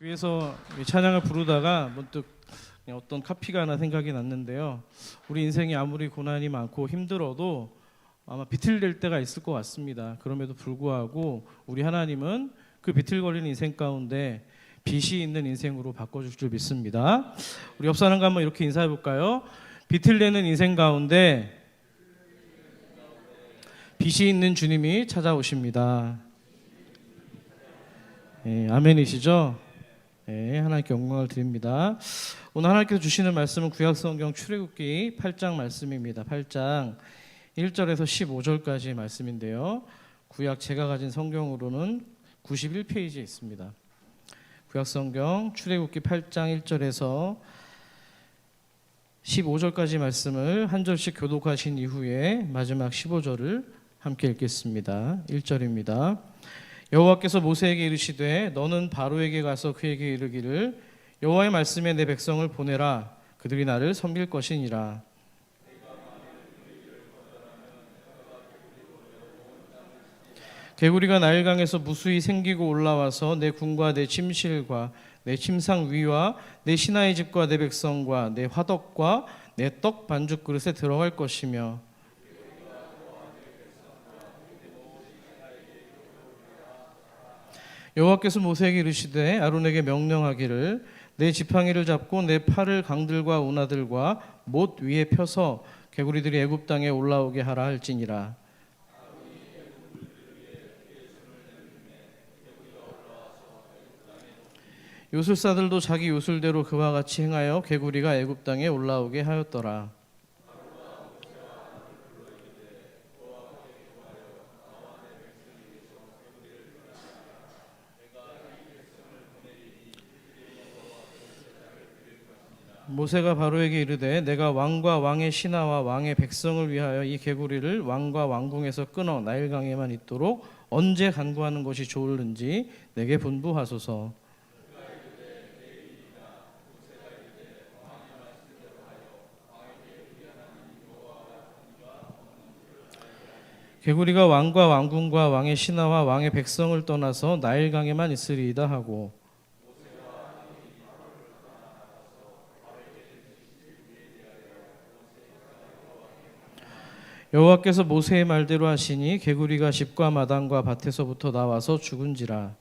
뒤에서 이 찬양을 부르다가 문득 어떤 카피가 하나 생각이 났는데요. 우리 인생이 아무리 고난이 많고 힘들어도 아마 비틀댈 때가 있을 것 같습니다. 그럼에도 불구하고 우리 하나님은 그 비틀거리는 인생 가운데 빛이 있는 인생으로 바꿔줄 줄 믿습니다. 우리 옆 사람과 한번 이렇게 인사해 볼까요? 비틀대는 인생 가운데 빛이 있는 주님이 찾아오십니다. 아멘이시죠? 하나님께 영광을 드립니다. 오늘 하나님께서 주시는 말씀은 구약성경 출애굽기 8장 말씀입니다. 8장 1절에서 15절까지 말씀인데요. 구약 제가 가진 성경으로는 91페이지에 있습니다. 구약성경 출애굽기 8장 1절에서 15절까지 말씀을 한 절씩 교독하신 이후에 마지막 15절을 함께 읽겠습니다. 1절입니다. 여호와께서 모세에게 이르시되 너는 바로에게 가서 그에게 이르기를 여호와의 말씀에 내 백성을 보내라. 그들이 나를 섬길 것이니라. 개구리가 나일강에서 무수히 생기고 올라와서 내 궁과 내 침실과 내 침상 위와 내 신하의 집과 내 백성과 내 화덕과 내 떡 반죽 그릇에 들어갈 것이며 여호와께서 모세에게 이르시되 아론에게 명령하기를 내 지팡이를 잡고 내 팔을 강들과 운하들과 못 위에 펴서 개구리들이 애굽 땅에 올라오게 하라 할지니라. 요술사들도 자기 요술대로 그와 같이 행하여 개구리가 애굽 땅에 올라오게 하였더라. 모세가 바로에게 이르되 내가 왕과 왕의 신하와 왕의 백성을 위하여 이 개구리를 왕과 왕궁에서 끊어 나일강에만 있도록 언제 간구하는 것이 좋을는지 내게 분부하소서. 개구리가 왕과 왕궁과 왕의 신하와 왕의 백성을 떠나서 나일강에만 있으리이다 하고 여호와께서 모세의 말대로 하시니 개구리가 집과 마당과 밭에서부터 나와서 죽은지라.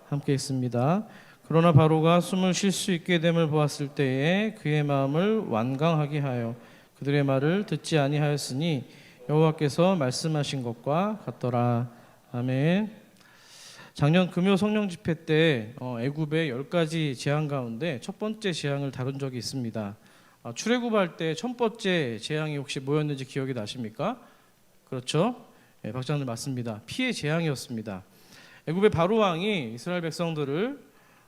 함께 있습니다. 그러나 바로가 숨을 쉴 수 있게 됨을 보았을 때에 그의 마음을 완강하게 하여 그들의 말을 듣지 아니하였으니 여호와께서 말씀하신 것과 같더라. 아멘. 작년 금요 성령 집회 때 애굽의 10가지 재앙 가운데 첫 번째 재앙을 다룬 적이 있습니다. 출애굽할 때 첫 번째 재앙이 혹시 뭐였는지 기억이 나십니까? 그렇죠? 네, 박장님 맞습니다. 피해 재앙이었습니다. 애굽의 바로 왕이 이스라엘 백성들을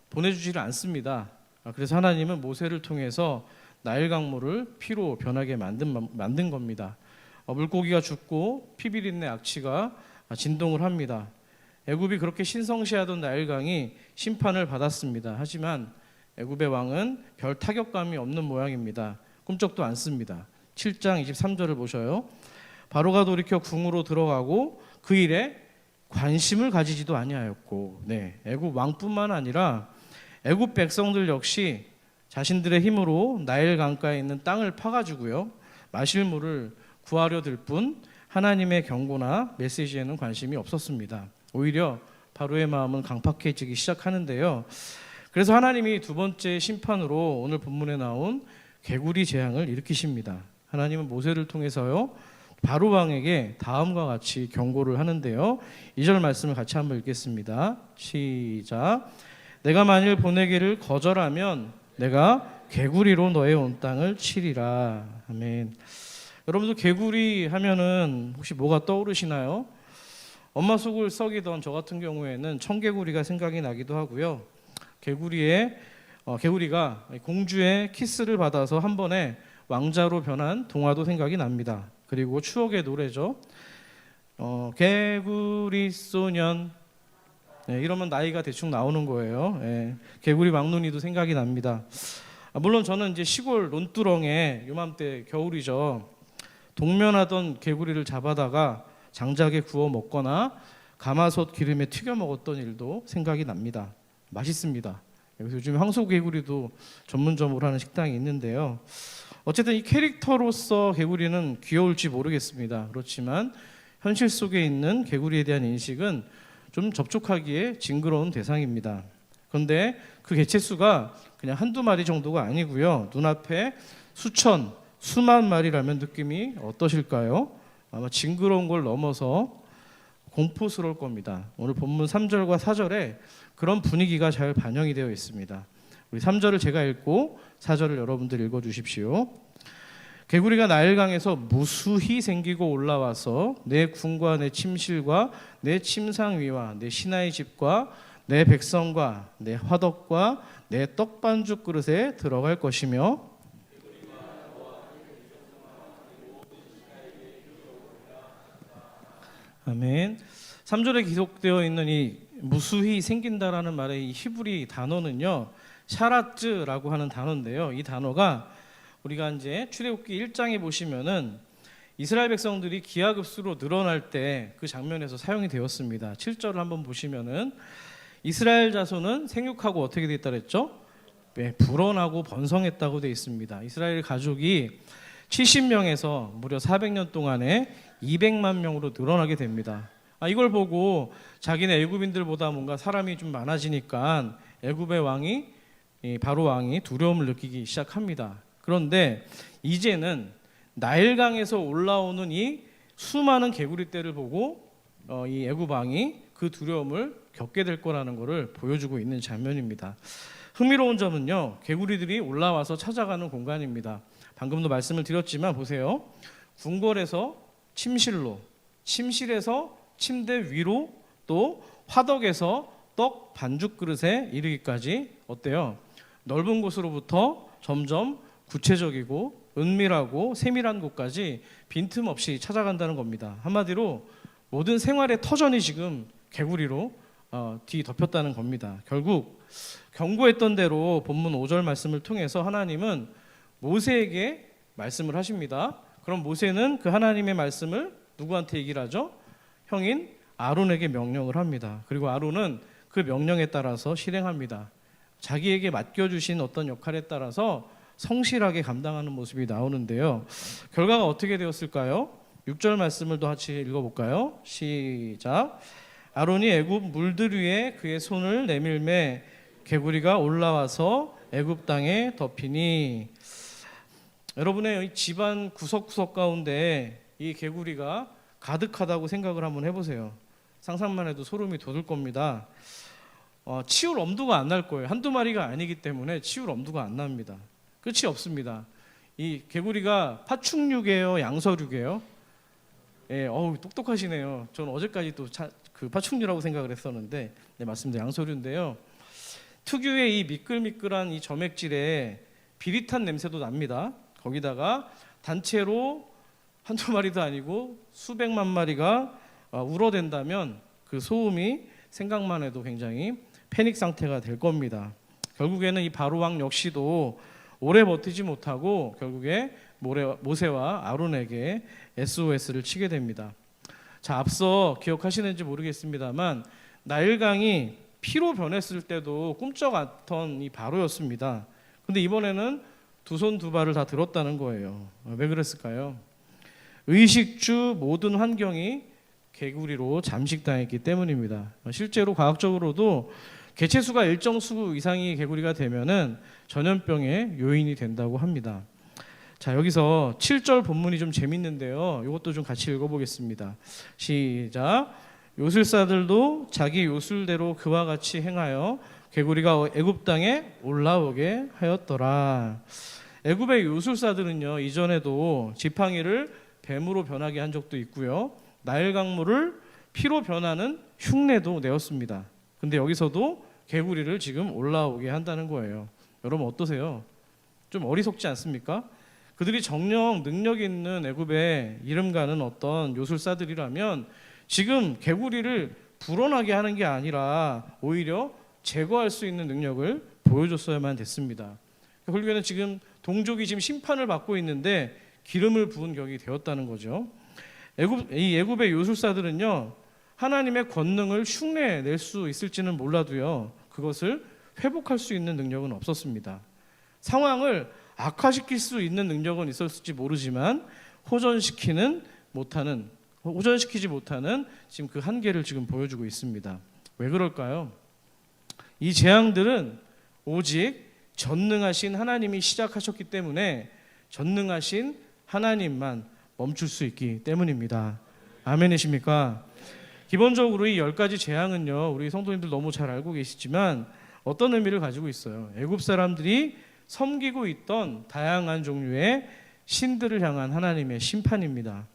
보내주지를 않습니다. 그래서 하나님은 모세를 통해서 나일 강물을 피로 변하게 만든 겁니다. 물고기가 죽고 피비린내 악취가 진동을 합니다. 애굽이 그렇게 신성시하던 나일강이 심판을 받았습니다. 하지만 애굽의 왕은 별 타격감이 없는 모양입니다. 꿈쩍도 않습니다. 7장 23절을 보셔요. 바로가 돌이켜 궁으로 들어가고 그 일에 관심을 가지지도 아니하였고, 애굽 왕뿐만 아니라 애굽 백성들 역시 자신들의 힘으로 나일 강가에 있는 땅을 파가지고요 마실 물을 구하려 들 뿐 하나님의 경고나 메시지에는 관심이 없었습니다. 오히려 바로의 마음은 강팍해지기 시작하는데요. 그래서 하나님이 두 번째 심판으로 오늘 본문에 나온 개구리 재앙을 일으키십니다. 하나님은 모세를 통해서요 바로 왕에게 다음과 같이 경고를 하는데요. 2절 말씀을 같이 한번 읽겠습니다. 시작. 내가 만일 보내기를 거절하면 내가 개구리로 너의 온 땅을 치리라. 아멘. 여러분들 개구리 하면은 혹시 뭐가 떠오르시나요? 엄마 속을 썩이던 저 같은 경우에는 청개구리가 생각이 나기도 하고요. 개구리가 공주의 키스를 받아서 한 번에 왕자로 변한 동화도 생각이 납니다. 그리고 추억의 노래죠. 개구리 소년. 이러면 나이가 대충 나오는 거예요. 개구리 왕눈이도 생각이 납니다. 물론 저는 이제 시골 논두렁에 요맘때 겨울이죠. 동면하던 개구리를 잡아다가 장작에 구워 먹거나 가마솥 기름에 튀겨 먹었던 일도 생각이 납니다. 맛있습니다. 여기서 요즘 황소개구리도 전문점으로 하는 식당이 있는데요. 어쨌든 이 캐릭터로서 개구리는 귀여울지 모르겠습니다. 그렇지만 현실 속에 있는 개구리에 대한 인식은 좀 접촉하기에 징그러운 대상입니다. 그런데 그 개체수가 그냥 한두 마리 정도가 아니고요. 눈앞에 수천, 수만 마리라면 느낌이 어떠실까요? 아마 징그러운 걸 넘어서 공포스러울 겁니다. 오늘 본문 3절과 4절에 그런 분위기가 잘 반영이 되어 있습니다. 우리 3절을 제가 읽고 4절을 여러분들 읽어주십시오. 개구리가 나일강에서 무수히 생기고 올라와서 내 궁과 내 침실과 내 침상 위와 내 신하의 집과 내 백성과 내 화덕과 내 떡반죽 그릇에 들어갈 것이며 아멘. 3절에 기록되어 있는 이 무수히 생긴다라는 말의 이 히브리 단어는요, 샤라츠라고 하는 단어인데요. 이 단어가 우리가 이제 출애굽기 1장에 보시면은 이스라엘 백성들이 기하급수로 늘어날 때 그 장면에서 사용이 되었습니다. 7절을 한번 보시면은 이스라엘 자손은 생육하고 어떻게 돼 있다 그랬죠? 네, 불어나고 번성했다고 되어 있습니다. 이스라엘 가족이 70명에서 무려 400년 동안에 200만 명으로 늘어나게 됩니다. 이걸 보고 자기네 애굽인들보다 뭔가 사람이 좀 많아지니까 애굽의 왕이 바로 왕이 두려움을 느끼기 시작합니다. 그런데 이제는 나일강에서 올라오는 이 수많은 개구리떼를 보고 이 애굽 왕이 그 두려움을 겪게 될 거라는 것을 보여주고 있는 장면입니다. 흥미로운 점은요, 개구리들이 올라와서 찾아가는 공간입니다. 방금도 말씀을 드렸지만 보세요. 궁궐에서 침실로, 침실에서 침대 위로, 또 화덕에서 떡 반죽 그릇에 이르기까지 어때요? 넓은 곳으로부터 점점 구체적이고 은밀하고 세밀한 곳까지 빈틈없이 찾아간다는 겁니다. 한마디로 모든 생활의 터전이 지금 개구리로 뒤덮였다는 겁니다. 결국 경고했던 대로 본문 5절 말씀을 통해서 하나님은 모세에게 말씀을 하십니다. 그럼 모세는 그 하나님의 말씀을 누구한테 얘기를 하죠? 형인 아론에게 명령을 합니다. 그리고 아론은 그 명령에 따라서 실행합니다. 자기에게 맡겨주신 어떤 역할에 따라서 성실하게 감당하는 모습이 나오는데요. 결과가 어떻게 되었을까요? 6절 말씀을 또 같이 읽어볼까요? 시작. 아론이 애굽 물들 위에 그의 손을 내밀매 개구리가 올라와서 애굽 땅에 덮이니. 여러분의 집안 구석구석 가운데 이 개구리가 가득하다고 생각을 한번 해보세요. 상상만 해도 소름이 돋을 겁니다. 치울 엄두가 안 날 거예요. 한두 마리가 아니기 때문에 치울 엄두가 안 납니다. 끝이 없습니다. 이 개구리가 파충류계예요, 양서류계예요? 예, 똑똑하시네요. 저는 어제까지 또 그 파충류라고 생각을 했었는데, 네, 맞습니다. 양서류인데요. 특유의 이 미끌미끌한 이 점액질에 비릿한 냄새도 납니다. 거기다가 단체로 한두 마리도 아니고 수백만 마리가 울어댄다면 그 소음이 생각만 해도 굉장히 패닉 상태가 될 겁니다. 결국에는 이 바로왕 역시도 오래 버티지 못하고 결국에 모세와 아론에게 SOS를 치게 됩니다. 자, 앞서 기억하시는지 모르겠습니다만 나일강이 피로 변했을 때도 꿈쩍았던 이 바로였습니다. 근데 이번에는 두 손 두 발을 다 들었다는 거예요. 왜 그랬을까요? 의식주 모든 환경이 개구리로 잠식당했기 때문입니다. 실제로 과학적으로도 개체수가 일정 수 이상이 개구리가 되면은 전염병의 요인이 된다고 합니다. 자, 여기서 7절 본문이 좀 재밌는데요. 이것도 좀 같이 읽어보겠습니다. 시작. 요술사들도 자기 요술대로 그와 같이 행하여 개구리가 애굽 땅에 올라오게 하였더라. 애굽의 요술사들은요, 이전에도 지팡이를 뱀으로 변하게 한 적도 있고요, 나일 강물을 피로 변하는 흉내도 내었습니다. 근데 여기서도 개구리를 지금 올라오게 한다는 거예요. 여러분 어떠세요? 좀 어리석지 않습니까? 그들이 정령 능력 있는 애굽의 이름가는 어떤 요술사들이라면 지금 개구리를 불어나게 하는 게 아니라 오히려 제거할 수 있는 능력을 보여줬어야만 됐습니다. 결국에는 지금 동족이 지금 심판을 받고 있는데 기름을 부은 격이 되었다는 거죠. 이 애굽의 요술사들은요, 하나님의 권능을 흉내낼 수 있을지는 몰라도요, 그것을 회복할 수 있는 능력은 없었습니다. 상황을 악화시킬 수 있는 능력은 있었을지 모르지만 호전시키지 못하는 지금 그 한계를 지금 보여주고 있습니다. 왜 그럴까요? 이 재앙들은 오직 전능하신 하나님이 시작하셨기 때문에 전능하신 하나님만 멈출 수 있기 때문입니다. 아멘이십니까? 기본적으로 이 10가지 재앙은요, 우리 성도님들 너무 잘 알고 계시지만 어떤 의미를 가지고 있어요? 애굽 사람들이 섬기고 있던 다양한 종류의 신들을 향한 하나님의 심판입니다.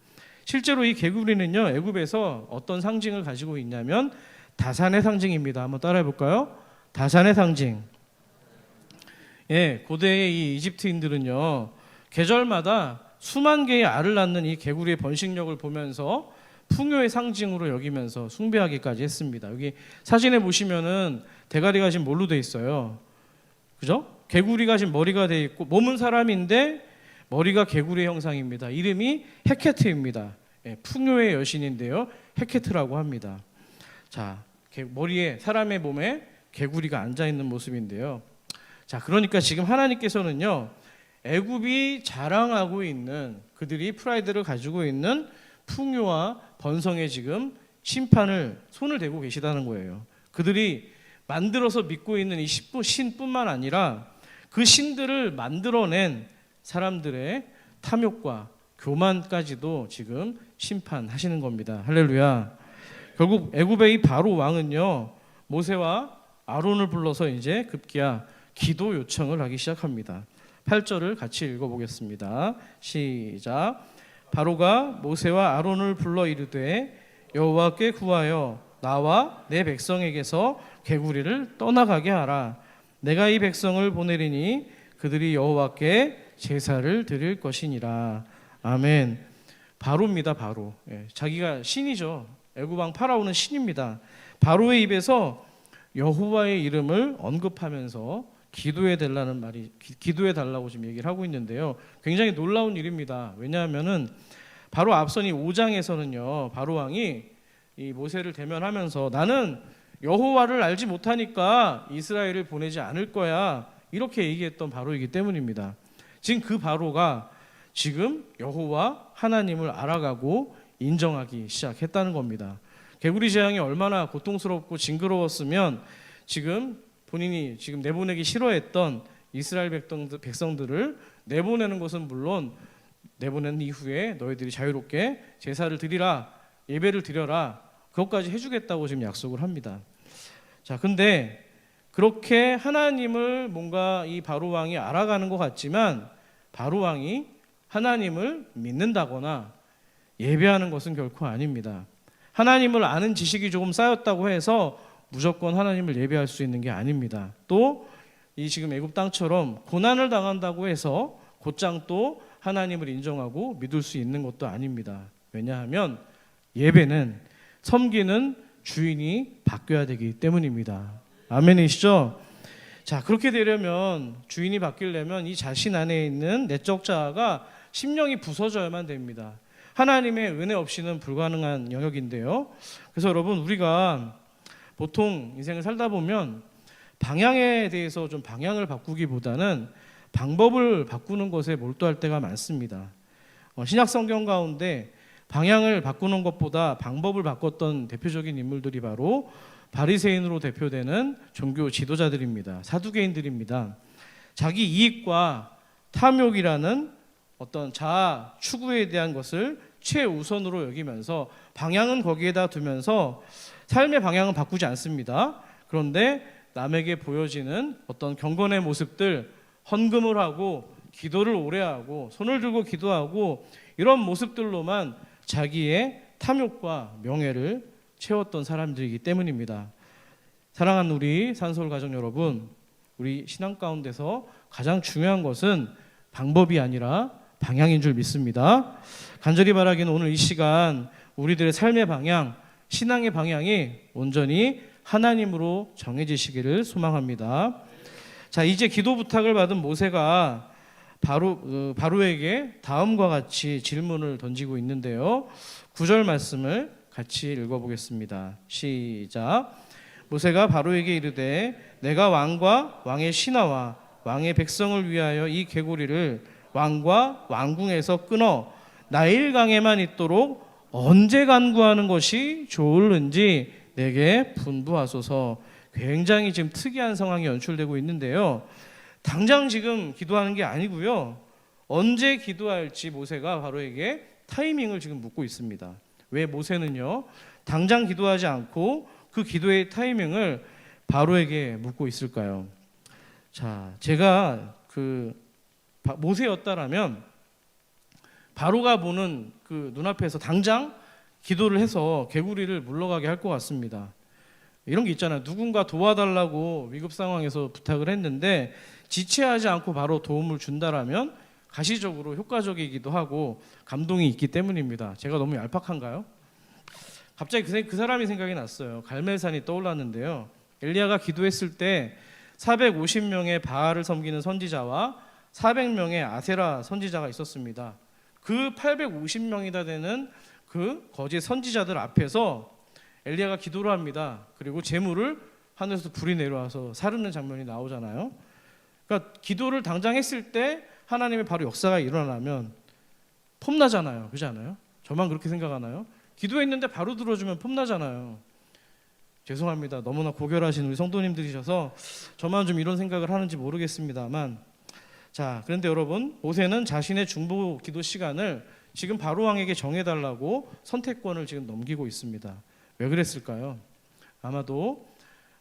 실제로 이 개구리는요, 애굽에서 어떤 상징을 가지고 있냐면 다산의 상징입니다. 한번 따라해 볼까요? 다산의 상징. 예, 고대의 이 이집트인들은요, 계절마다 수만 개의 알을 낳는 이 개구리의 번식력을 보면서 풍요의 상징으로 여기면서 숭배하기까지 했습니다. 여기 사진에 보시면은 대가리가 지금 뭘로 돼 있어요? 그죠? 개구리가 지금 머리가 돼 있고 몸은 사람인데 머리가 개구리의 형상입니다. 이름이 헤케트입니다. 예, 풍요의 여신인데요, 헤케트라고 합니다. 자, 머리에 사람의 몸에 개구리가 앉아 있는 모습인데요. 자, 그러니까 지금 하나님께서는요, 애굽이 자랑하고 있는 그들이 프라이드를 가지고 있는 풍요와 번성에 지금 심판을 손을 대고 계시다는 거예요. 그들이 만들어서 믿고 있는 이 신뿐만 아니라 그 신들을 만들어낸 사람들의 탐욕과 교만까지도 지금 심판하시는 겁니다. 할렐루야. 결국 애굽의 이 바로 왕은요, 모세와 아론을 불러서 이제 급기야 기도 요청을 하기 시작합니다. 8절을 같이 읽어보겠습니다. 시작. 바로가 모세와 아론을 불러 이르되 여호와께 구하여 나와 내 백성에게서 개구리를 떠나가게 하라. 내가 이 백성을 보내리니 그들이 여호와께 제사를 드릴 것이니라. 아멘. 바로입니다. 바로. 예, 자기가 신이죠. 애굽 왕 파라오는 신입니다. 바로의 입에서 여호와의 이름을 언급하면서 기도해 달라고 지금 얘기를 하고 있는데요. 굉장히 놀라운 일입니다. 왜냐하면은 바로 앞선 이 5장에서는요, 바로 왕이 이 모세를 대면하면서 나는 여호와를 알지 못하니까 이스라엘을 보내지 않을 거야, 이렇게 얘기했던 바로이기 때문입니다. 지금 그 바로가 지금 여호와 하나님을 알아가고 인정하기 시작했다는 겁니다. 개구리 재앙이 얼마나 고통스럽고 징그러웠으면 지금 본인이 지금 내보내기 싫어했던 이스라엘 백성들을 내보내는 것은 물론 내보낸 이후에 너희들이 자유롭게 제사를 드리라, 예배를 드려라, 그것까지 해주겠다고 지금 약속을 합니다. 자, 근데 그렇게 하나님을 뭔가 이 바로 왕이 알아가는 것 같지만 바로 왕이 하나님을 믿는다거나 예배하는 것은 결코 아닙니다. 하나님을 아는 지식이 조금 쌓였다고 해서 무조건 하나님을 예배할 수 있는 게 아닙니다. 또 이 지금 애굽 땅처럼 고난을 당한다고 해서 곧장 또 하나님을 인정하고 믿을 수 있는 것도 아닙니다. 왜냐하면 예배는 섬기는 주인이 바뀌어야 되기 때문입니다. 아멘이시죠? 자, 그렇게 되려면, 주인이 바뀌려면 이 자신 안에 있는 내적 자아가 심령이 부서져야만 됩니다. 하나님의 은혜 없이는 불가능한 영역인데요. 그래서 여러분, 우리가 보통 인생을 살다 보면 방향에 대해서 좀 방향을 바꾸기보다는 방법을 바꾸는 것에 몰두할 때가 많습니다. 신약 성경 가운데 방향을 바꾸는 것보다 방법을 바꿨던 대표적인 인물들이 바로 바리새인으로 대표되는 종교 지도자들입니다. 사두개인들입니다. 자기 이익과 탐욕이라는 어떤 자아 추구에 대한 것을 최우선으로 여기면서 방향은 거기에다 두면서 삶의 방향은 바꾸지 않습니다. 그런데 남에게 보여지는 어떤 경건의 모습들, 헌금을 하고 기도를 오래 하고 손을 들고 기도하고 이런 모습들로만 자기의 탐욕과 명예를 채웠던 사람들이기 때문입니다. 사랑하는 우리 산서울 가족 여러분, 우리 신앙 가운데서 가장 중요한 것은 방법이 아니라 방향인 줄 믿습니다. 간절히 바라기는 오늘 이 시간 우리들의 삶의 방향, 신앙의 방향이 온전히 하나님으로 정해지시기를 소망합니다. 자, 이제 기도 부탁을 받은 모세가 바로에게 다음과 같이 질문을 던지고 있는데요. 9절 말씀을 같이 읽어보겠습니다. 시작. 모세가 바로에게 이르되 내가 왕과 왕의 신하와 왕의 백성을 위하여 이 개구리를 왕과 왕궁에서 끊어 나일강에만 있도록 언제 간구하는 것이 좋을는지 내게 분부하소서. 굉장히 지금 특이한 상황이 연출되고 있는데요. 당장 지금 기도하는 게 아니고요. 언제 기도할지 모세가 바로에게 타이밍을 지금 묻고 있습니다. 왜 모세는요, 당장 기도하지 않고 그 기도의 타이밍을 바로에게 묻고 있을까요? 자, 제가 모세였다라면 바로가 보는 그 눈앞에서 당장 기도를 해서 개구리를 물러가게 할 것 같습니다. 이런 게 있잖아요. 누군가 도와달라고 위급 상황에서 부탁을 했는데 지체하지 않고 바로 도움을 준다라면 가시적으로 효과적이기도 하고 감동이 있기 때문입니다. 제가 너무 얄팍한가요? 갑자기 그 사람이 생각이 났어요. 갈멜산이 떠올랐는데요. 엘리야가 기도했을 때 450명의 바알을 섬기는 선지자와 400명의 아세라 선지자가 있었습니다. 그 850명이나 되는 그 거짓 선지자들 앞에서 엘리야가 기도를 합니다. 그리고 재물을 하늘에서 불이 내려와서 사르는 장면이 나오잖아요. 그러니까 기도를 당장 했을 때 하나님의 바로 역사가 일어나면 폼나잖아요. 그렇지 않아요? 저만 그렇게 생각하나요? 기도했는데 바로 들어주면 폼나잖아요. 죄송합니다. 너무나 고결하신 우리 성도님들이셔서 저만 좀 이런 생각을 하는지 모르겠습니다만, 자, 그런데 여러분, 모세는 자신의 중보 기도 시간을 지금 바로 왕에게 정해달라고 선택권을 지금 넘기고 있습니다. 왜 그랬을까요? 아마도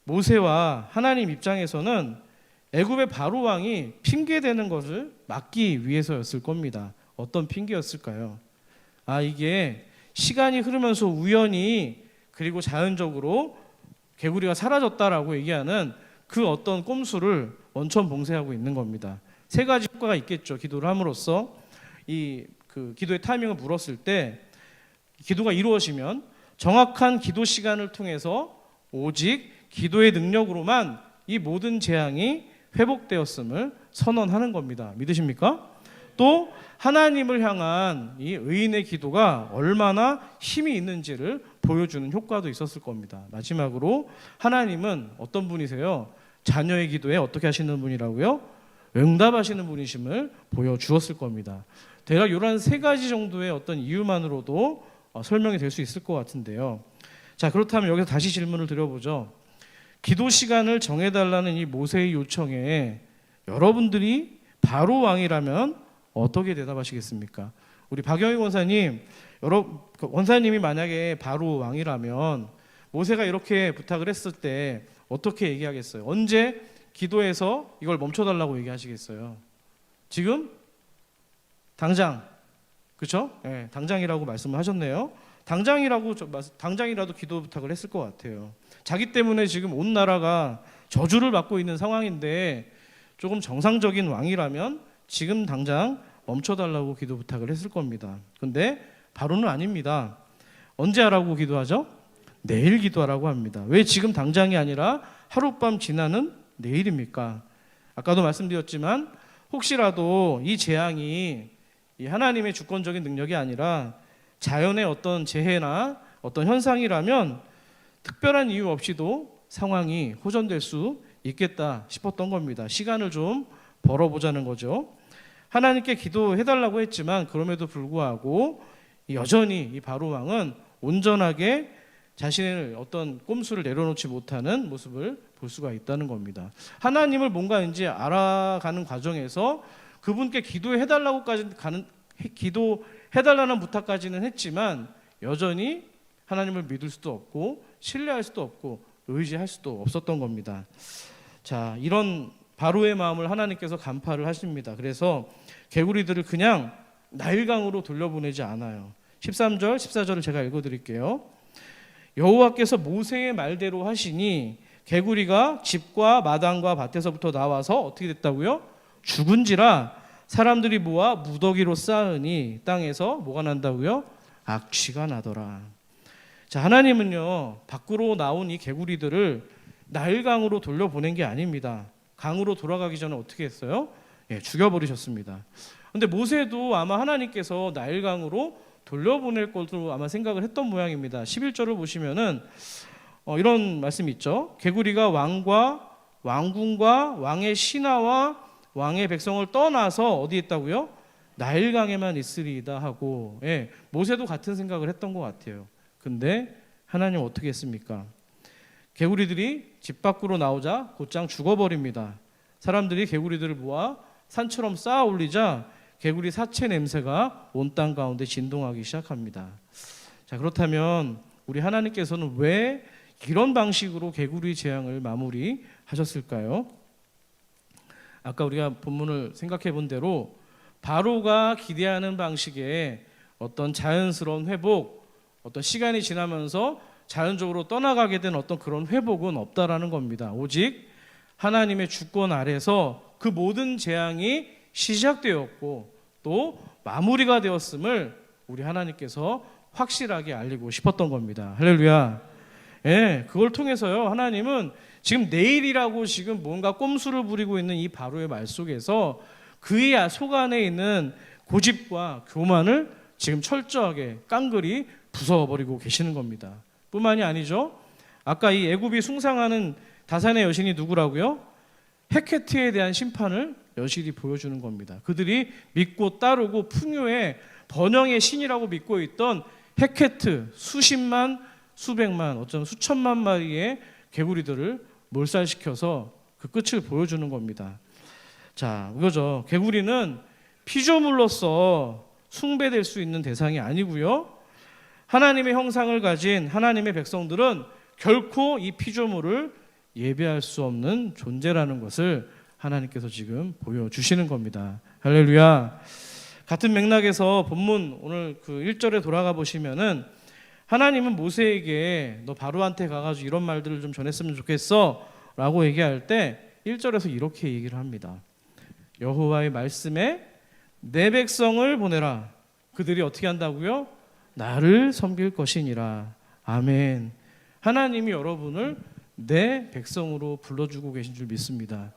모세와 하나님 입장에서는 애굽의 바로 왕이 핑계대는 것을 막기 위해서였을 겁니다. 어떤 핑계였을까요? 이게 시간이 흐르면서 우연히 그리고 자연적으로 개구리가 사라졌다라고 얘기하는 그 어떤 꼼수를 원천봉쇄하고 있는 겁니다. 세 가지 효과가 있겠죠. 기도를 함으로써 그 기도의 타이밍을 물었을 때 기도가 이루어지면 정확한 기도 시간을 통해서 오직 기도의 능력으로만 이 모든 재앙이 회복되었음을 선언하는 겁니다. 믿으십니까? 또 하나님을 향한 이 의인의 기도가 얼마나 힘이 있는지를 보여주는 효과도 있었을 겁니다. 마지막으로 하나님은 어떤 분이세요? 자녀의 기도에 어떻게 하시는 분이라고요? 응답하시는 분이심을 보여주었을 겁니다. 대략 이런 세 가지 정도의 어떤 이유만으로도 설명이 될 수 있을 것 같은데요. 자, 그렇다면 여기서 다시 질문을 드려보죠. 기도 시간을 정해달라는 이 모세의 요청에 여러분들이 바로 왕이라면 어떻게 대답하시겠습니까? 우리 박영희 원사님, 원사님이 만약에 바로 왕이라면 모세가 이렇게 부탁을 했을 때 어떻게 얘기하겠어요? 언제 기도해서 이걸 멈춰달라고 얘기하시겠어요? 지금? 당장, 그렇죠? 네, 당장이라고 말씀을 하셨네요. 당장이라도 기도 부탁을 했을 것 같아요. 자기 때문에 지금 온 나라가 저주를 받고 있는 상황인데 조금 정상적인 왕이라면 지금 당장 멈춰달라고 기도 부탁을 했을 겁니다. 근데 바로는 아닙니다. 언제 하라고 기도하죠? 내일 기도하라고 합니다. 왜 지금 당장이 아니라 하룻밤 지나는 내일입니까? 아까도 말씀드렸지만 혹시라도 이 재앙이 이 하나님의 주권적인 능력이 아니라 자연의 어떤 재해나 어떤 현상이라면 특별한 이유 없이도 상황이 호전될 수 있겠다 싶었던 겁니다. 시간을 좀 벌어보자는 거죠. 하나님께 기도해달라고 했지만 그럼에도 불구하고 여전히 이 바로 왕은 온전하게 자신의 어떤 꼼수를 내려놓지 못하는 모습을 볼 수가 있다는 겁니다. 하나님을 뭔가 이제 알아가는 과정에서 그분께 기도해달라는 부탁까지는 했지만 여전히 하나님을 믿을 수도 없고 신뢰할 수도 없고 의지할 수도 없었던 겁니다. 자, 이런 바로의 마음을 하나님께서 간파를 하십니다. 그래서 개구리들을 그냥 나일강으로 돌려보내지 않아요. 13절, 14절을 제가 읽어드릴게요. 여호와께서 모세의 말대로 하시니 개구리가 집과 마당과 밭에서부터 나와서 어떻게 됐다고요? 죽은지라 사람들이 모아 무더기로 쌓으니 땅에서 뭐가 난다고요? 악취가 나더라. 자, 하나님은요 밖으로 나온 이 개구리들을 나일강으로 돌려보낸 게 아닙니다. 강으로 돌아가기 전에 어떻게 했어요? 죽여버리셨습니다. 그런데 모세도 아마 하나님께서 나일강으로 돌려보낼 것으로 아마 생각을 했던 모양입니다. 11절을 보시면은 이런 말씀이 있죠. 개구리가 왕궁과 왕의 신하와 왕의 백성을 떠나서 어디에 있다고요? 나일강에만 있으리이다 하고, 예, 모세도 같은 생각을 했던 것 같아요. 근데 하나님 어떻게 했습니까? 개구리들이 집 밖으로 나오자 곧장 죽어버립니다. 사람들이 개구리들을 모아 산처럼 쌓아 올리자 개구리 사체 냄새가 온 땅 가운데 진동하기 시작합니다. 자, 그렇다면 우리 하나님께서는 왜 이런 방식으로 개구리 재앙을 마무리하셨을까요? 아까 우리가 본문을 생각해 본 대로 바로가 기대하는 방식의 어떤 자연스러운 회복, 어떤 시간이 지나면서 자연적으로 떠나가게 된 어떤 그런 회복은 없다라는 겁니다. 오직 하나님의 주권 아래서 그 모든 재앙이 시작되었고 또 마무리가 되었음을 우리 하나님께서 확실하게 알리고 싶었던 겁니다. 할렐루야. 예, 그걸 통해서요, 하나님은 지금 내일이라고 지금 뭔가 꼼수를 부리고 있는 이 바로의 말 속에서 그의 속 안에 있는 고집과 교만을 지금 철저하게 깡그리 부숴버리고 계시는 겁니다. 뿐만이 아니죠. 아까 이 애굽이 숭상하는 다산의 여신이 누구라고요? 헤케트에 대한 심판을 여실히 보여주는 겁니다. 그들이 믿고 따르고 풍요의 번영의 신이라고 믿고 있던 헤케트 수십만, 수백만, 어쩌면 수천만 마리의 개구리들을 몰살시켜서 그 끝을 보여주는 겁니다. 자, 이거죠. 개구리는 피조물로서 숭배될 수 있는 대상이 아니고요. 하나님의 형상을 가진 하나님의 백성들은 결코 이 피조물을 예배할 수 없는 존재라는 것을 하나님께서 지금 보여주시는 겁니다. 할렐루야. 같은 맥락에서 본문 오늘 그 1절에 돌아가 보시면은 하나님은 모세에게 너 바로한테 가가지고 이런 말들을 좀 전했으면 좋겠어 라고 얘기할 때 1절에서 이렇게 얘기를 합니다. 여호와의 말씀에 내 백성을 보내라. 그들이 어떻게 한다고요? 나를 섬길 것이니라. 아멘. 하나님이 여러분을 내 백성으로 불러주고 계신 줄 믿습니다.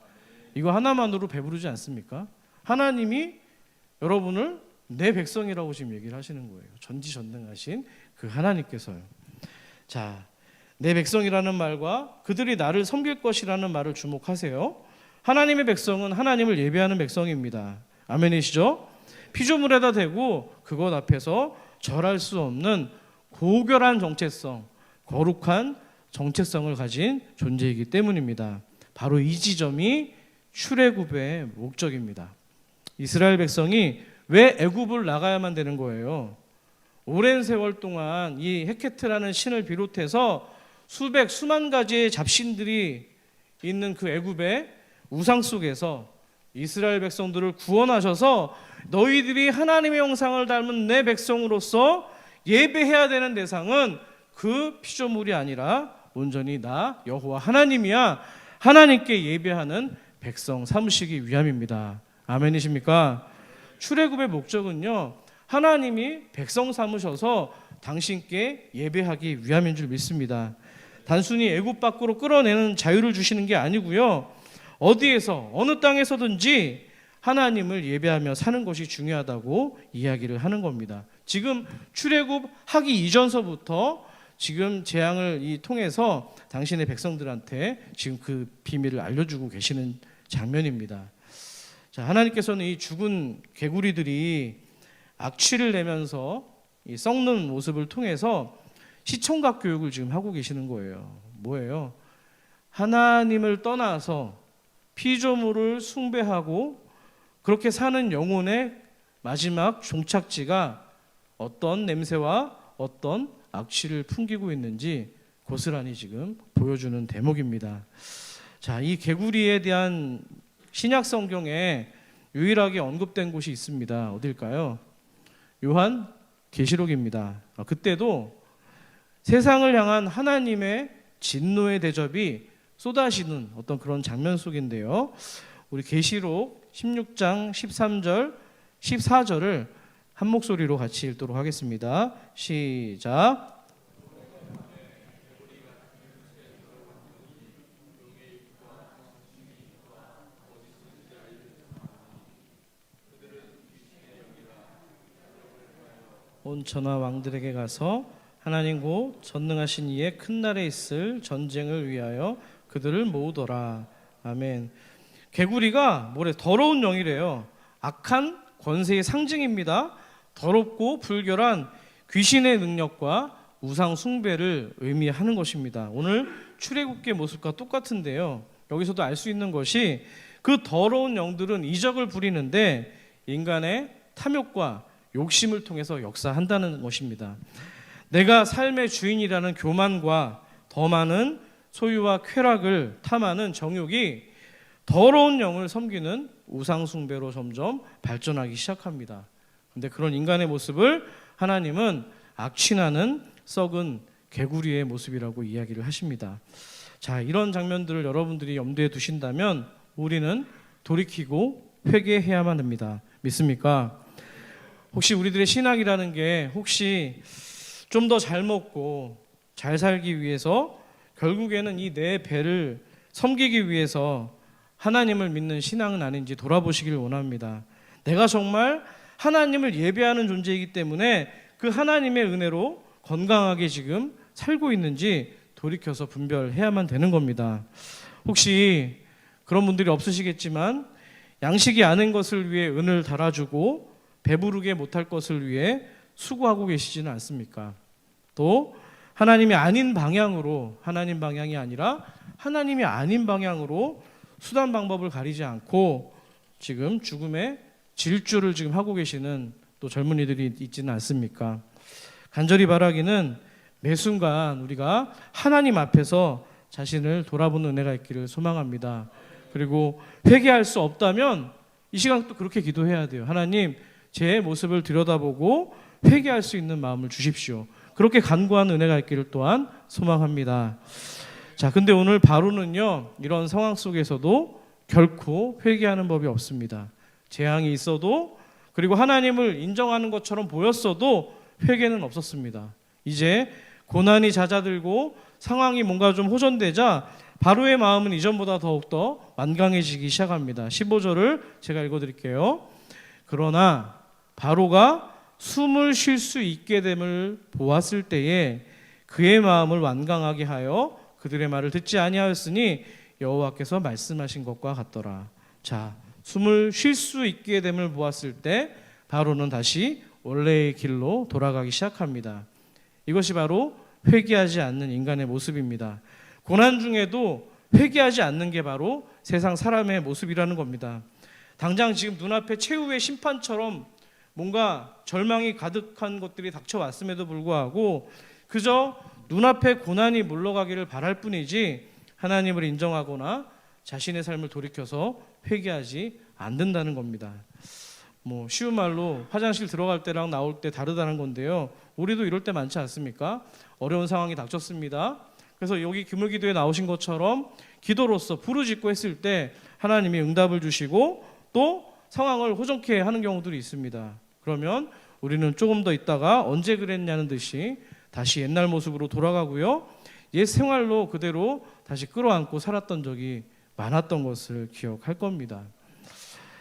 이거 하나만으로 배부르지 않습니까? 하나님이 여러분을 내 백성이라고 지금 얘기를 하시는 거예요. 전지전능하신 그 하나님께서요. 자, 내 백성이라는 말과 그들이 나를 섬길 것이라는 말을 주목하세요. 하나님의 백성은 하나님을 예배하는 백성입니다. 아멘이시죠? 피조물에다 대고 그것 앞에서 절할 수 없는 고결한 정체성, 거룩한 정체성을 가진 존재이기 때문입니다. 바로 이 지점이 출애굽의 목적입니다. 이스라엘 백성이 왜 애굽을 나가야만 되는 거예요? 오랜 세월 동안 이 헤케트라는 신을 비롯해서 수만 가지의 잡신들이 있는 그 애굽의 우상 속에서 이스라엘 백성들을 구원하셔서 너희들이 하나님의 형상을 닮은 내 백성으로서 예배해야 되는 대상은 그 피조물이 아니라 온전히 나 여호와 하나님이야. 하나님께 예배하는 백성 삼으시기 위함입니다. 아멘이십니까? 출애굽의 목적은요, 하나님이 백성 삼으셔서 당신께 예배하기 위함인 줄 믿습니다. 단순히 애굽 밖으로 끌어내는 자유를 주시는 게 아니고요, 어디에서 어느 땅에서든지 하나님을 예배하며 사는 것이 중요하다고 이야기를 하는 겁니다. 지금 출애굽 하기 이전서부터 지금 재앙을 통해서 당신의 백성들한테 지금 그 비밀을 알려주고 계시는 장면입니다. 자, 하나님께서는 이 죽은 개구리들이 악취를 내면서 이 썩는 모습을 통해서 시청각 교육을 지금 하고 계시는 거예요. 뭐예요? 하나님을 떠나서 피조물을 숭배하고 그렇게 사는 영혼의 마지막 종착지가 어떤 냄새와 어떤 악취를 풍기고 있는지 고스란히 지금 보여주는 대목입니다. 자, 이 개구리에 대한 신약 성경에 유일하게 언급된 곳이 있습니다. 어딜까요? 요한 계시록입니다. 그때도 세상을 향한 하나님의 진노의 대접이 쏟아지는 어떤 그런 장면 속인데요. 우리 계시록 16장 13절, 14절을 한 목소리로 같이 읽도록 하겠습니다. 시작. 온 천하 왕들에게 가서 하나님 곧 전능하신 이의 큰 날에 있을 전쟁을 위하여 그들을 모으더라. 아멘. 개구리가 더러운 영이래요. 악한 권세의 상징입니다. 더럽고 불결한 귀신의 능력과 우상 숭배를 의미하는 것입니다. 오늘 출애굽기의 모습과 똑같은데요. 여기서도 알 수 있는 것이 그 더러운 영들은 이적을 부리는데 인간의 탐욕과 욕심을 통해서 역사한다는 것입니다. 내가 삶의 주인이라는 교만과 더 많은 소유와 쾌락을 탐하는 정욕이 더러운 영을 섬기는 우상 숭배로 점점 발전하기 시작합니다. 그런데 그런 인간의 모습을 하나님은 악취나는 썩은 개구리의 모습이라고 이야기를 하십니다. 자, 이런 장면들을 여러분들이 염두에 두신다면 우리는 돌이키고 회개해야만 합니다. 믿습니까? 혹시 우리들의 신앙이라는 게 혹시 좀 더 잘 먹고 잘 살기 위해서 결국에는 이 내 배를 섬기기 위해서 하나님을 믿는 신앙은 아닌지 돌아보시길 원합니다. 내가 정말 하나님을 예배하는 존재이기 때문에 그 하나님의 은혜로 건강하게 지금 살고 있는지 돌이켜서 분별해야만 되는 겁니다. 혹시 그런 분들이 없으시겠지만 양식이 아닌 것을 위해 은을 달아주고 배부르게 못할 것을 위해 수고하고 계시지는 않습니까? 또 하나님이 아닌 방향으로, 하나님 방향이 아니라 하나님이 아닌 방향으로 수단 방법을 가리지 않고 지금 죽음의 질주를 지금 하고 계시는 또 젊은이들이 있지는 않습니까? 간절히 바라기는 매 순간 우리가 하나님 앞에서 자신을 돌아보는 은혜가 있기를 소망합니다. 그리고 회개할 수 없다면 이 시간 또 그렇게 기도해야 돼요. 하나님, 제 모습을 들여다보고 회개할 수 있는 마음을 주십시오. 그렇게 간구하는 은혜가 있기를 또한 소망합니다. 자, 근데 오늘 바로는요, 이런 상황 속에서도 결코 회개하는 법이 없습니다. 재앙이 있어도, 그리고 하나님을 인정하는 것처럼 보였어도 회개는 없었습니다. 이제 고난이 잦아들고 상황이 뭔가 좀 호전되자 바로의 마음은 이전보다 더욱더 완강해지기 시작합니다. 15절을 제가 읽어드릴게요. 그러나 바로가 숨을 쉴 수 있게 됨을 보았을 때에 그의 마음을 완강하게 하여 그들의 말을 듣지 아니하였으니 여호와께서 말씀하신 것과 같더라. 자, 숨을 쉴 수 있게 됨을 보았을 때 바로는 다시 원래의 길로 돌아가기 시작합니다. 이것이 바로 회개하지 않는 인간의 모습입니다. 고난 중에도 회개하지 않는 게 바로 세상 사람의 모습이라는 겁니다. 당장 지금 눈앞에 최후의 심판처럼 뭔가 절망이 가득한 것들이 닥쳐왔음에도 불구하고 그저 눈앞에 고난이 물러가기를 바랄 뿐이지 하나님을 인정하거나 자신의 삶을 돌이켜서 회개하지 않는다는 겁니다. 쉬운 말로 화장실 들어갈 때랑 나올 때 다르다는 건데요. 우리도 이럴 때 많지 않습니까? 어려운 상황이 닥쳤습니다. 그래서 여기 규물기도에 나오신 것처럼 기도로서 부르짖고 했을 때 하나님이 응답을 주시고 또 상황을 호전케 하는 경우들이 있습니다. 그러면 우리는 조금 더 있다가 언제 그랬냐는 듯이 다시 옛날 모습으로 돌아가고요. 옛 생활로 그대로 다시 끌어안고 살았던 적이 많았던 것을 기억할 겁니다.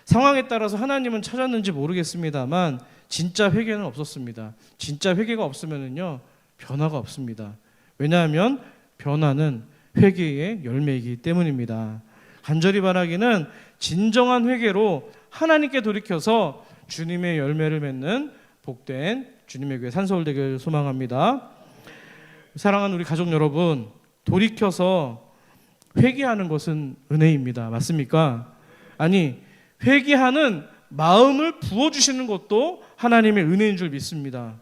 상황에 따라서 하나님은 찾았는지 모르겠습니다만 진짜 회개는 없었습니다. 진짜 회개가 없으면요 변화가 없습니다. 왜냐하면 변화는 회개의 열매이기 때문입니다. 간절히 바라기는 진정한 회개로 하나님께 돌이켜서 주님의 열매를 맺는 복된 주님의 교회 산서울대교를 소망합니다. 사랑하는 우리 가족 여러분, 돌이켜서 회개하는 것은 은혜입니다. 맞습니까? 아니, 회개하는 마음을 부어주시는 것도 하나님의 은혜인 줄 믿습니다.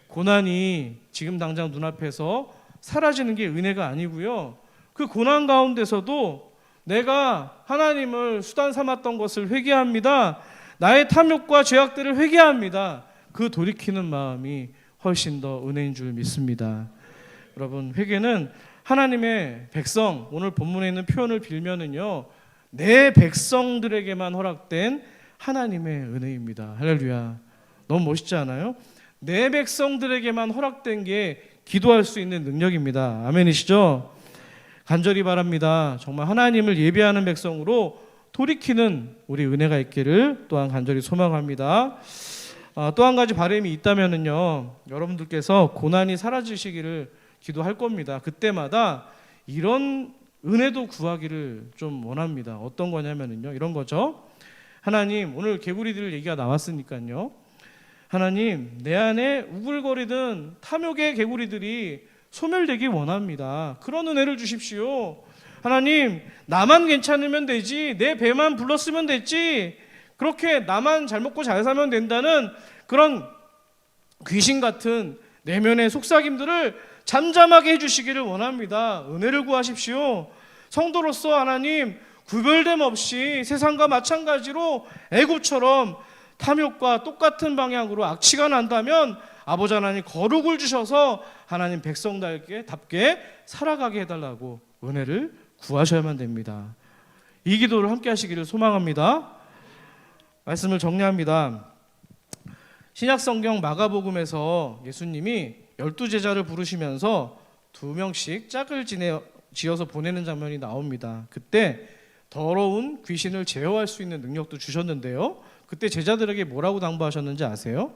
고난이 지금 당장 눈앞에서 사라지는 게 은혜가 아니고요. 그 고난 가운데서도 내가 하나님을 수단 삼았던 것을 회개합니다. 나의 탐욕과 죄악들을 회개합니다. 그 돌이키는 마음이 훨씬 더 은혜인 줄 믿습니다. 여러분, 회개는 하나님의 백성, 오늘 본문에 있는 표현을 빌면은요, 내 백성들에게만 허락된 하나님의 은혜입니다. 할렐루야. 너무 멋있지 않아요? 내 백성들에게만 허락된 게 기도할 수 있는 능력입니다. 아멘이시죠? 간절히 바랍니다. 정말 하나님을 예배하는 백성으로 돌이키는 우리 은혜가 있기를 또한 간절히 소망합니다. 또 한 가지 바람이 있다면은요, 여러분들께서 고난이 사라지시기를 기도할 겁니다. 그때마다 이런 은혜도 구하기를 좀 원합니다. 어떤 거냐면은요, 이런 거죠. 하나님, 오늘 개구리들 얘기가 나왔으니까요. 하나님, 내 안에 우글거리던 탐욕의 개구리들이 소멸되기 원합니다. 그런 은혜를 주십시오. 하나님, 나만 괜찮으면 되지, 내 배만 불렀으면 됐지, 그렇게 나만 잘 먹고 잘 살면 된다는 그런 귀신 같은 내면의 속삭임들을 잠잠하게 해주시기를 원합니다. 은혜를 구하십시오. 성도로서 하나님, 구별됨 없이 세상과 마찬가지로 애굽처럼 탐욕과 똑같은 방향으로 악취가 난다면 아버지 하나님 거룩을 주셔서 하나님 백성답게 살아가게 해달라고 은혜를 구하셔야만 됩니다. 이 기도를 함께 하시기를 소망합니다. 말씀을 정리합니다. 신약성경 마가복음에서 예수님이 12제자를 부르시면서 2명씩 짝을 지어서 보내는 장면이 나옵니다. 그때 더러운 귀신을 제어할 수 있는 능력도 주셨는데요. 그때 제자들에게 뭐라고 당부하셨는지 아세요?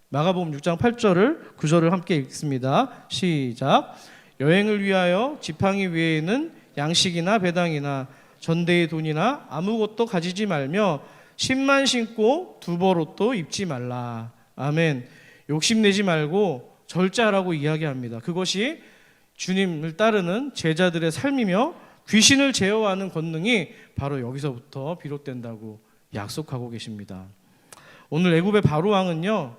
마가복음 6장 8절을 9절을 함께 읽습니다. 시작. 여행을 위하여 지팡이 위에는 양식이나 배당이나 전대의 돈이나 아무것도 가지지 말며 신만 신고 두벌옷도 입지 말라. 아멘. 욕심내지 말고 절제하라고 이야기합니다. 그것이 주님을 따르는 제자들의 삶이며 귀신을 제어하는 권능이 바로 여기서부터 비롯된다고 약속하고 계십니다. 오늘 애굽의 바로왕은요,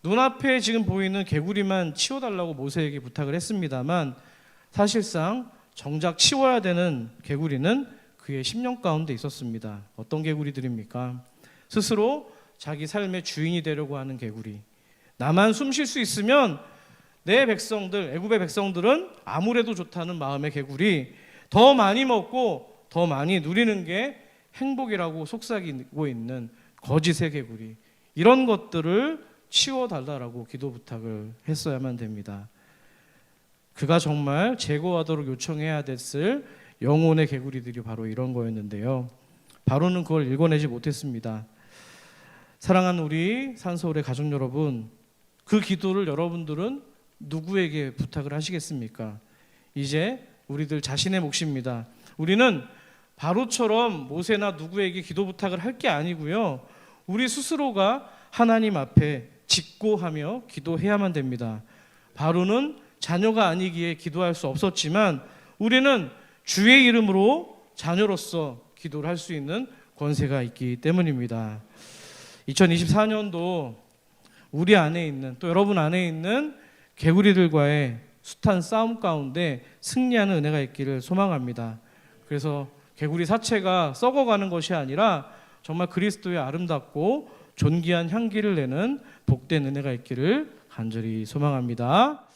눈앞에 지금 보이는 개구리만 치워달라고 모세에게 부탁을 했습니다만 사실상 정작 치워야 되는 개구리는 그의 심령 가운데 있었습니다. 어떤 개구리들입니까? 스스로 자기 삶의 주인이 되려고 하는 개구리. 나만 숨 쉴 수 있으면 내 백성들, 애굽의 백성들은 아무래도 좋다는 마음의 개구리, 더 많이 먹고 더 많이 누리는 게 행복이라고 속삭이고 있는 거짓의 개구리, 이런 것들을 치워달라고 기도 부탁을 했어야만 됩니다. 그가 정말 제거하도록 요청해야 됐을 영혼의 개구리들이 바로 이런 거였는데요. 바로는 그걸 읽어내지 못했습니다. 사랑하는 우리 산서울의 가족 여러분, 그 기도를 여러분들은 누구에게 부탁을 하시겠습니까? 이제 우리들 자신의 몫입니다. 우리는 바로처럼 모세나 누구에게 기도 부탁을 할 게 아니고요, 우리 스스로가 하나님 앞에 직고하며 기도해야만 됩니다. 바로는 자녀가 아니기에 기도할 수 없었지만 우리는 주의 이름으로 자녀로서 기도를 할 수 있는 권세가 있기 때문입니다. 2024년도 우리 안에 있는, 또 여러분 안에 있는 개구리들과의 숱한 싸움 가운데 승리하는 은혜가 있기를 소망합니다. 그래서 개구리 사체가 썩어가는 것이 아니라 정말 그리스도의 아름답고 존귀한 향기를 내는 복된 은혜가 있기를 간절히 소망합니다.